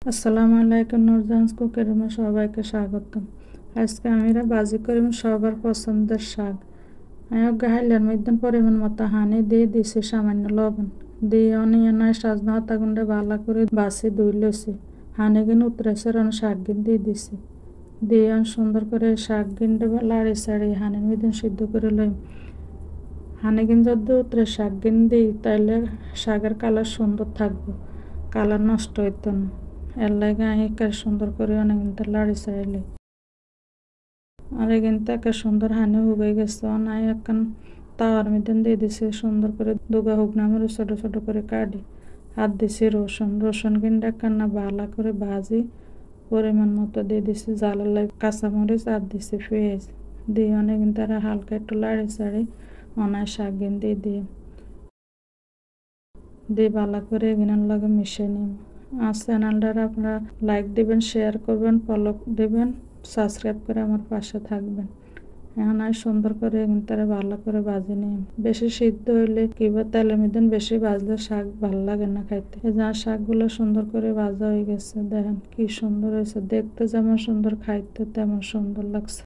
আসসালামু আলাইকুম, নুরজাহান্স কুকের রুমে সবাইকে স্বাগতম। আজকে আমরা বাজি করিম সবার পছন্দের শাক। আমি হাইলার মধ্যে পরিমাণ মতো হানি দিয়ে দিছি, সামান্য লবণ দিয়ে অনিয়ন সাজনা হতা গুন্ডে ভালো করে বাছি ধুই লইছি। হানি গিন উতরেছে অনেক শাক গিন দিয়ে দিছি, দিয়ে সুন্দর করে শাক গিনটা লাড়ি সাড়ি হানির মধ্যে সিদ্ধ করে লই। হানি গিন যদি উতরে শাক গিন দিই তাইলে শাকের কালার সুন্দর থাকবে, কালার নষ্ট হইতো না। এর লাগে আমি সুন্দর করে অনেক লাড়ি চাইলে আর কিন্তু একে সুন্দর হানি হুগে গেছে। অনাই এখন তাওয়ার মধ্যে দিয়ে দিছি, সুন্দর করে দুগা হুগনা মরিচ ছোটো ছোটো করে কাটি হাত দিছি রসুন কিন্তু না ভালো করে ভাজি পরিমাণ মতো দিয়ে দিছি জালালাই কাঁচামরিচ আর দিছি পেঁয়াজ দিয়ে অনেক তারা হালকা একটু লাড়ি চাড়ি অনায় শাক গিন দিয়ে ভালো করে এগুলোর লগে মিশিয়ে নিন। আর চ্যানেলটার আপনারা লাইক দিবেন, শেয়ার করবেন, ফলো দিবেন, সাবস্ক্রাইব করে আমার পাশে থাকবেন। এখন সুন্দর করে তারা ভালো করে ভাজি নিন। বেশি সিদ্ধ হইলে কিংবা তেলের মধ্যে বেশি ভাজলে শাক ভালো লাগে না খাইতে। এই যে শাকগুলো সুন্দর করে ভাজা হয়ে গেছে, দেখেন কি সুন্দর হয়েছে, দেখতে যেমন সুন্দর খাইতে তেমন সুন্দর লাগছে।